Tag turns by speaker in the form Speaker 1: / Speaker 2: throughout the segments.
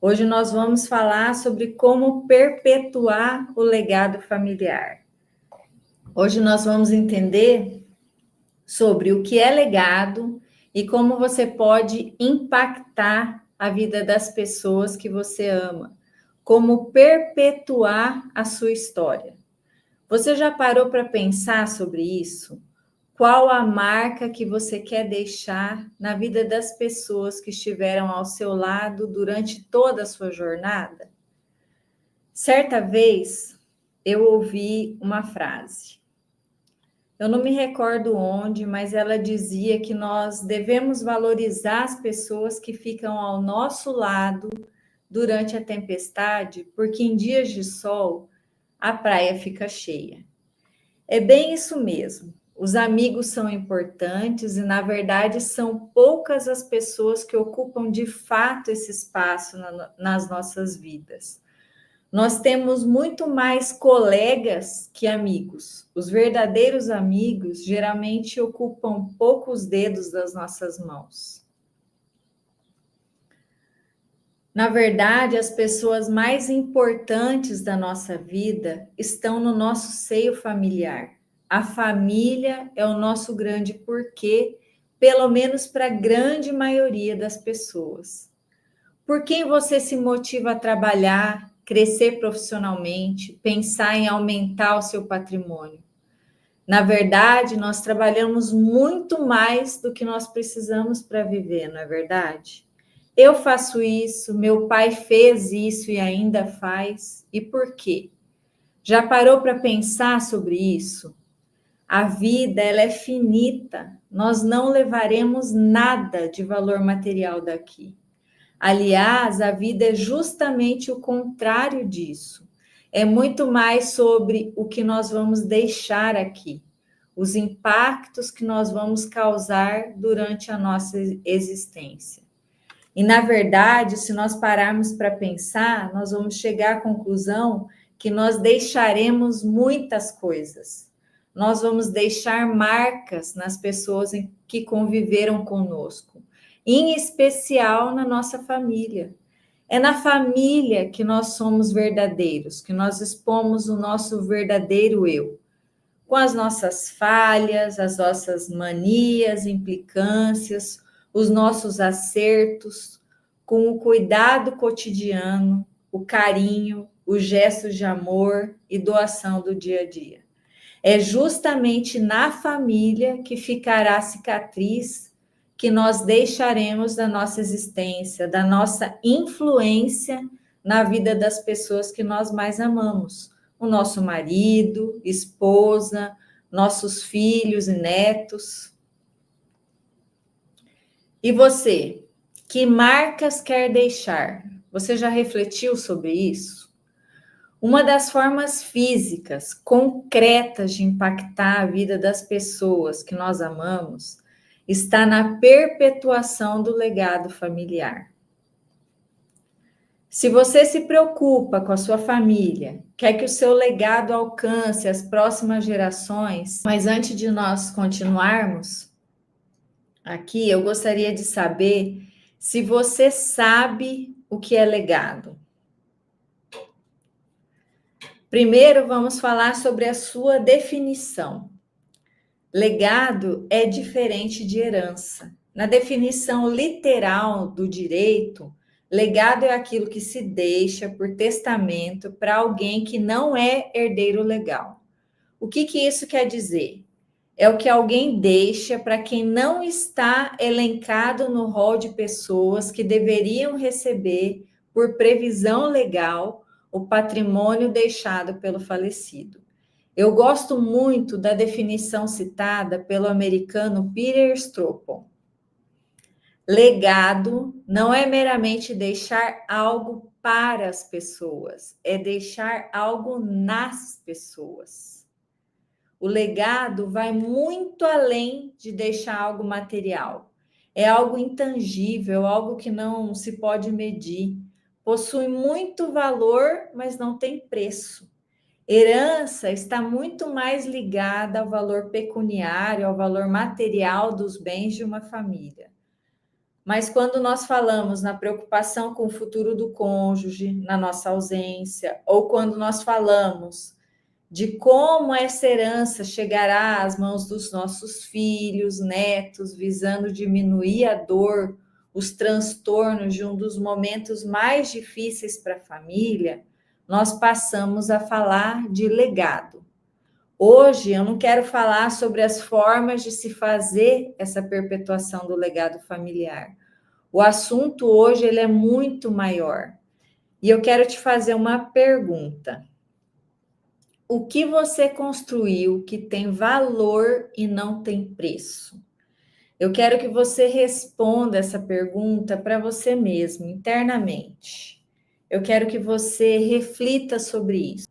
Speaker 1: Hoje nós vamos falar sobre como perpetuar o legado familiar. Hoje nós vamos entender sobre o que é legado e como você pode impactar a vida das pessoas que você ama, como perpetuar a sua história. Você já parou para pensar sobre isso? Qual a marca que você quer deixar na vida das pessoas que estiveram ao seu lado durante toda a sua jornada? Certa vez eu ouvi uma frase. Eu não me recordo onde, mas ela dizia que nós devemos valorizar as pessoas que ficam ao nosso lado durante a tempestade, porque em dias de sol a praia fica cheia. É bem isso mesmo. Os amigos são importantes e, na verdade, são poucas as pessoas que ocupam de fato esse espaço nas nossas vidas. Nós temos muito mais colegas que amigos. Os verdadeiros amigos geralmente ocupam poucos dedos das nossas mãos. Na verdade, as pessoas mais importantes da nossa vida estão no nosso seio familiar. A família é o nosso grande porquê, pelo menos para a grande maioria das pessoas. Por quem você se motiva a trabalhar, crescer profissionalmente, pensar em aumentar o seu patrimônio? Na verdade, nós trabalhamos muito mais do que nós precisamos para viver, não é verdade? Eu faço isso, meu pai fez isso e ainda faz. E por quê? Já parou para pensar sobre isso? A vida, ela é finita. Nós não levaremos nada de valor material daqui. Aliás, a vida é justamente o contrário disso. É muito mais sobre o que nós vamos deixar aqui, os impactos que nós vamos causar durante a nossa existência. E, na verdade, se nós pararmos para pensar, nós vamos chegar à conclusão que nós deixaremos muitas coisas. Nós vamos deixar marcas nas pessoas que conviveram conosco, em especial na nossa família. É na família que nós somos verdadeiros, que nós expomos o nosso verdadeiro eu, com as nossas falhas, as nossas manias, implicâncias, os nossos acertos, com o cuidado cotidiano, o carinho, os gestos de amor e doação do dia a dia. É justamente na família que ficará a cicatriz que nós deixaremos da nossa existência, da nossa influência na vida das pessoas que nós mais amamos. O nosso marido, esposa, nossos filhos e netos. E você, que marcas quer deixar? Você já refletiu sobre isso? Uma das formas físicas, concretas de impactar a vida das pessoas que nós amamos está na perpetuação do legado familiar. Se você se preocupa com a sua família, quer que o seu legado alcance as próximas gerações, mas antes de nós continuarmos aqui, eu gostaria de saber se você sabe o que é legado. Primeiro, vamos falar sobre a sua definição. Legado é diferente de herança. Na definição literal do direito, legado é aquilo que se deixa por testamento para alguém que não é herdeiro legal. O que isso quer dizer? É o que alguém deixa para quem não está elencado no rol de pessoas que deveriam receber, por previsão legal, o patrimônio deixado pelo falecido. Eu gosto muito da definição citada pelo americano Peter Stropel. Legado não é meramente deixar algo para as pessoas, é deixar algo nas pessoas. O legado vai muito além de deixar algo material. É algo intangível, algo que não se pode medir. Possui muito valor, mas não tem preço. Herança está muito mais ligada ao valor pecuniário, ao valor material dos bens de uma família. Mas quando nós falamos na preocupação com o futuro do cônjuge, na nossa ausência, ou quando nós falamos de como essa herança chegará às mãos dos nossos filhos, netos, visando diminuir a dor, os transtornos de um dos momentos mais difíceis para a família, nós passamos a falar de legado. Hoje eu não quero falar sobre as formas de se fazer essa perpetuação do legado familiar. O assunto hoje ele é muito maior. E eu quero te fazer uma pergunta. O que você construiu que tem valor e não tem preço? Eu quero que você responda essa pergunta para você mesmo, internamente. Eu quero que você reflita sobre isso.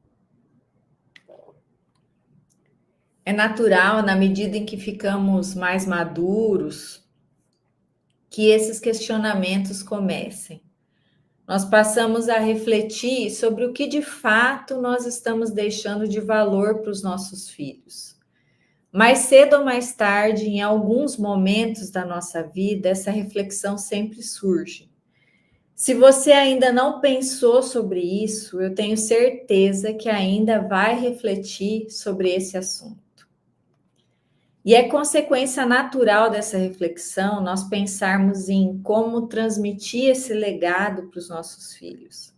Speaker 1: É natural, na medida em que ficamos mais maduros, que esses questionamentos comecem. Nós passamos a refletir sobre o que de fato nós estamos deixando de valor para os nossos filhos. Mais cedo ou mais tarde, em alguns momentos da nossa vida, essa reflexão sempre surge. Se você ainda não pensou sobre isso, eu tenho certeza que ainda vai refletir sobre esse assunto. E é consequência natural dessa reflexão nós pensarmos em como transmitir esse legado para os nossos filhos.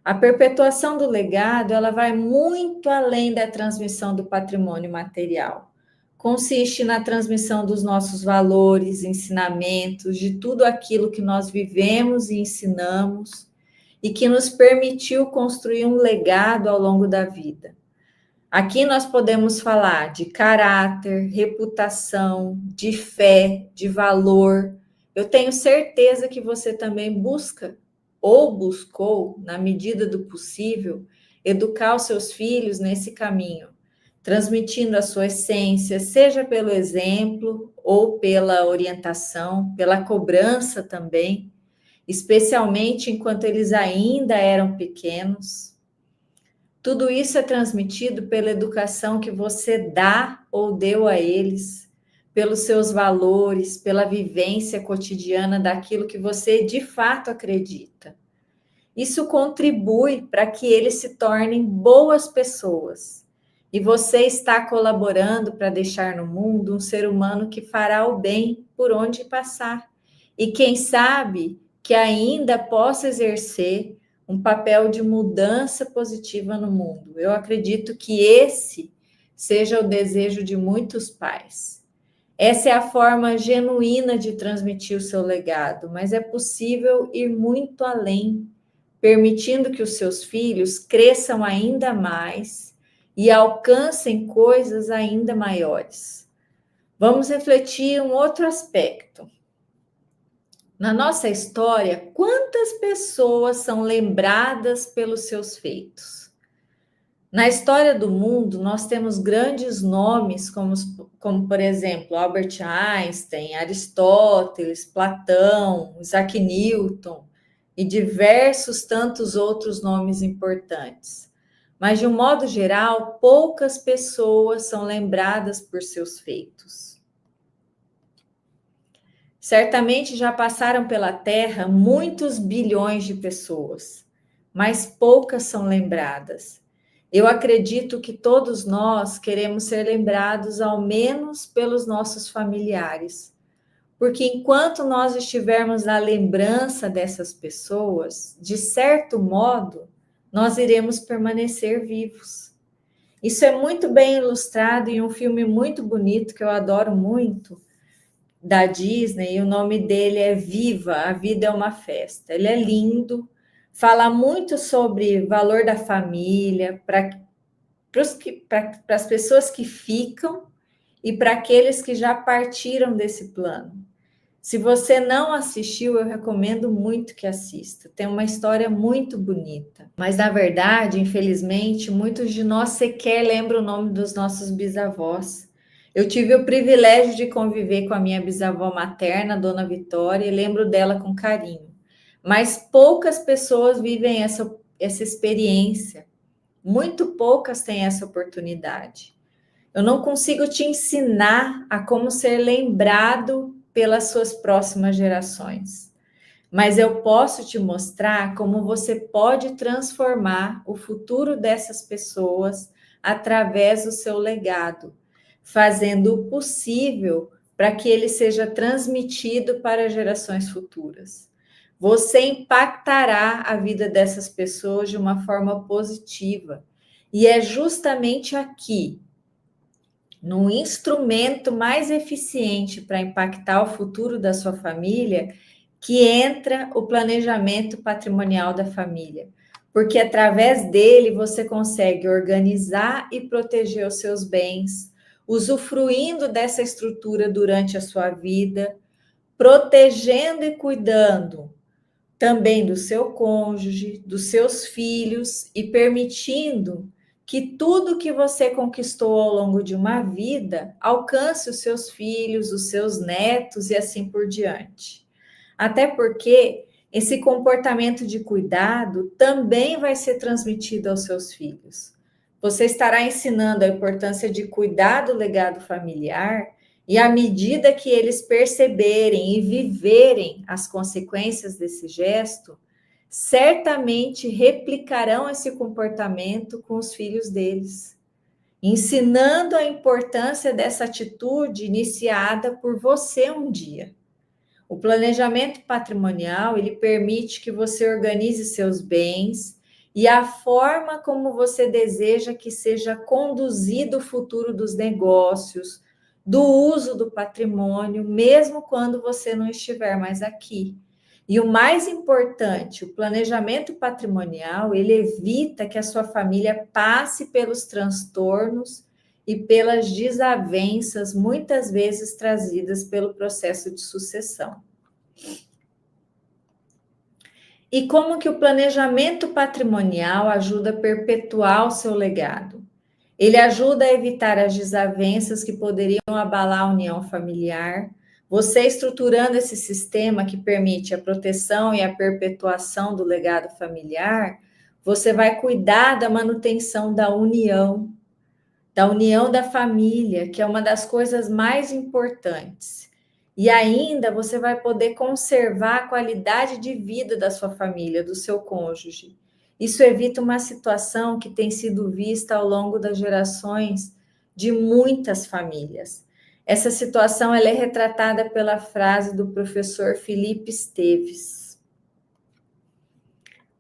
Speaker 1: A perpetuação do legado, ela vai muito além da transmissão do patrimônio material. Consiste na transmissão dos nossos valores, ensinamentos, de tudo aquilo que nós vivemos e ensinamos e que nos permitiu construir um legado ao longo da vida. Aqui nós podemos falar de caráter, reputação, de fé, de valor. Eu tenho certeza que você também busca ou buscou, na medida do possível, educar os seus filhos nesse caminho, transmitindo a sua essência, seja pelo exemplo ou pela orientação, pela cobrança também, especialmente enquanto eles ainda eram pequenos. Tudo isso é transmitido pela educação que você dá ou deu a eles, pelos seus valores, pela vivência cotidiana daquilo que você de fato acredita. Isso contribui para que eles se tornem boas pessoas. E você está colaborando para deixar no mundo um ser humano que fará o bem por onde passar. E quem sabe que ainda possa exercer um papel de mudança positiva no mundo. Eu acredito que esse seja o desejo de muitos pais. Essa é a forma genuína de transmitir o seu legado, mas é possível ir muito além, permitindo que os seus filhos cresçam ainda mais e alcancem coisas ainda maiores. Vamos refletir um outro aspecto. Na nossa história, quantas pessoas são lembradas pelos seus feitos? Na história do mundo, nós temos grandes nomes, como por exemplo, Albert Einstein, Aristóteles, Platão, Isaac Newton e diversos tantos outros nomes importantes. Mas, de um modo geral, poucas pessoas são lembradas por seus feitos. Certamente já passaram pela Terra muitos bilhões de pessoas, mas poucas são lembradas. Eu acredito que todos nós queremos ser lembrados ao menos pelos nossos familiares, porque enquanto nós estivermos na lembrança dessas pessoas, de certo modo, nós iremos permanecer vivos. Isso é muito bem ilustrado em um filme muito bonito que eu adoro muito, da Disney, e o nome dele é Viva, a Vida é uma Festa. Ele é lindo, fala muito sobre valor da família, para as pessoas que ficam e para aqueles que já partiram desse plano. Se você não assistiu, eu recomendo muito que assista. Tem uma história muito bonita. Mas, na verdade, infelizmente, muitos de nós sequer lembram o nome dos nossos bisavós. Eu tive o privilégio de conviver com a minha bisavó materna, Dona Vitória, e lembro dela com carinho. Mas poucas pessoas vivem essa experiência. Muito poucas têm essa oportunidade. Eu não consigo te ensinar a como ser lembrado pelas suas próximas gerações. Mas eu posso te mostrar como você pode transformar o futuro dessas pessoas através do seu legado, fazendo o possível para que ele seja transmitido para gerações futuras. Você impactará a vida dessas pessoas de uma forma positiva. E é justamente aqui, no instrumento mais eficiente para impactar o futuro da sua família, que entra o planejamento patrimonial da família. Porque através dele você consegue organizar e proteger os seus bens, usufruindo dessa estrutura durante a sua vida, protegendo e cuidando também do seu cônjuge, dos seus filhos e permitindo que tudo que você conquistou ao longo de uma vida alcance os seus filhos, os seus netos e assim por diante. Até porque esse comportamento de cuidado também vai ser transmitido aos seus filhos. Você estará ensinando a importância de cuidar do legado familiar, e à medida que eles perceberem e viverem as consequências desse gesto, certamente replicarão esse comportamento com os filhos deles, ensinando a importância dessa atitude iniciada por você um dia. O planejamento patrimonial, ele permite que você organize seus bens e a forma como você deseja que seja conduzido o futuro dos negócios, do uso do patrimônio, mesmo quando você não estiver mais aqui. E o mais importante, o planejamento patrimonial, ele evita que a sua família passe pelos transtornos e pelas desavenças, muitas vezes trazidas pelo processo de sucessão. E como que o planejamento patrimonial ajuda a perpetuar o seu legado? Ele ajuda a evitar as desavenças que poderiam abalar a união familiar. Você estruturando esse sistema que permite a proteção e a perpetuação do legado familiar, você vai cuidar da manutenção da união da família, que é uma das coisas mais importantes. E ainda você vai poder conservar a qualidade de vida da sua família, do seu cônjuge. Isso evita uma situação que tem sido vista ao longo das gerações de muitas famílias. Essa situação ela é retratada pela frase do professor Felipe Esteves: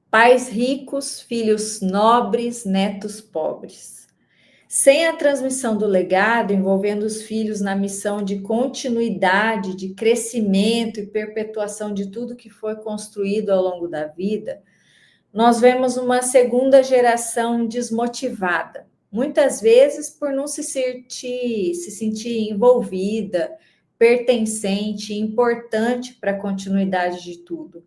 Speaker 1: pais ricos, filhos nobres, netos pobres. Sem a transmissão do legado envolvendo os filhos na missão de continuidade, de crescimento e perpetuação de tudo que foi construído ao longo da vida, nós vemos uma segunda geração desmotivada, muitas vezes por não se sentir envolvida, pertencente, importante para a continuidade de tudo.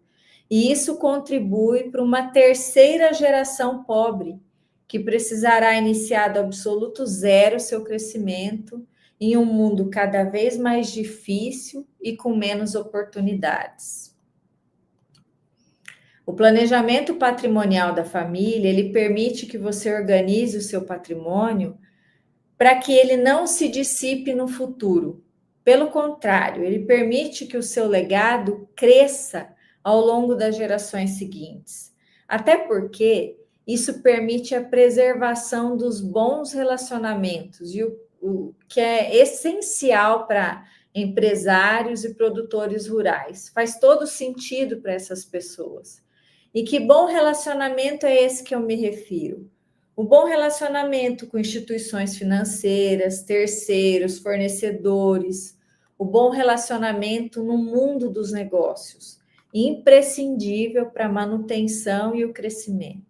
Speaker 1: E isso contribui para uma terceira geração pobre, que precisará iniciar do absoluto zero seu crescimento em um mundo cada vez mais difícil e com menos oportunidades. O planejamento patrimonial da família, ele permite que você organize o seu patrimônio para que ele não se dissipe no futuro. Pelo contrário, ele permite que o seu legado cresça ao longo das gerações seguintes. Até porque isso permite a preservação dos bons relacionamentos, e o que é essencial para empresários e produtores rurais. Faz todo sentido para essas pessoas. E que bom relacionamento é esse que eu me refiro? O bom relacionamento com instituições financeiras, terceiros, fornecedores, o bom relacionamento no mundo dos negócios, imprescindível para a manutenção e o crescimento.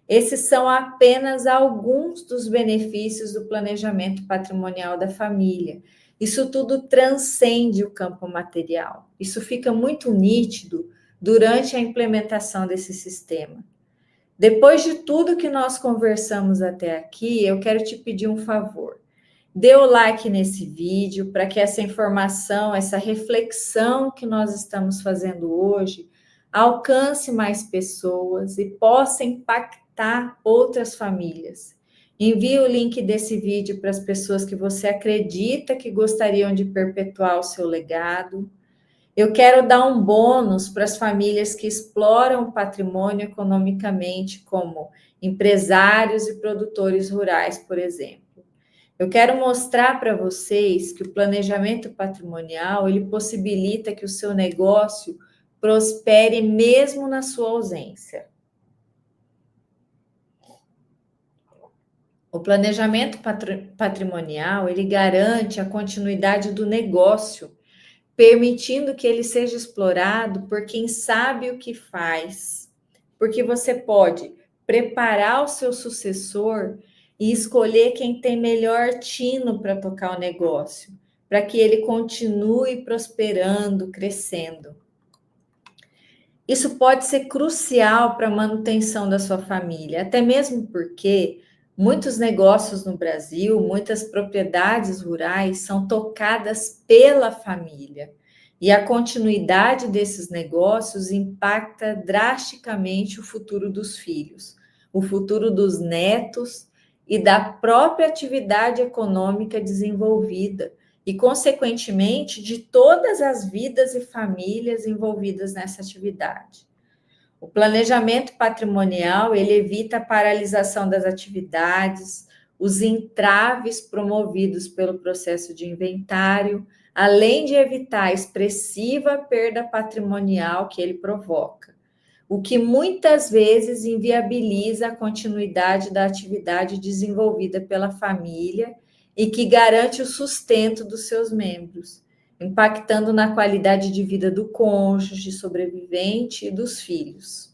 Speaker 1: Esses são apenas alguns dos benefícios do planejamento patrimonial da família. Isso tudo transcende o campo material. Isso fica muito nítido durante a implementação desse sistema. Depois de tudo que nós conversamos até aqui, eu quero te pedir um favor. Dê o like nesse vídeo para que essa informação, essa reflexão que nós estamos fazendo hoje alcance mais pessoas e possa impactar outras famílias. Envie o link desse vídeo para as pessoas que você acredita que gostariam de perpetuar o seu legado. Eu quero dar um bônus para as famílias que exploram o patrimônio economicamente, como empresários e produtores rurais, por exemplo. Eu quero mostrar para vocês que o planejamento patrimonial, ele possibilita que o seu negócio prospere mesmo na sua ausência. O planejamento patrimonial, ele garante a continuidade do negócio, permitindo que ele seja explorado por quem sabe o que faz. Porque você pode preparar o seu sucessor e escolher quem tem melhor tino para tocar o negócio, para que ele continue prosperando, crescendo. Isso pode ser crucial para a manutenção da sua família, até mesmo porque muitos negócios no Brasil, muitas propriedades rurais são tocadas pela família. E a continuidade desses negócios impacta drasticamente o futuro dos filhos, o futuro dos netos e da própria atividade econômica desenvolvida e, consequentemente, de todas as vidas e famílias envolvidas nessa atividade. O planejamento patrimonial, ele evita a paralisação das atividades, os entraves promovidos pelo processo de inventário, além de evitar a expressiva perda patrimonial que ele provoca, o que muitas vezes inviabiliza a continuidade da atividade desenvolvida pela família e que garante o sustento dos seus membros, impactando na qualidade de vida do cônjuge, sobrevivente e dos filhos.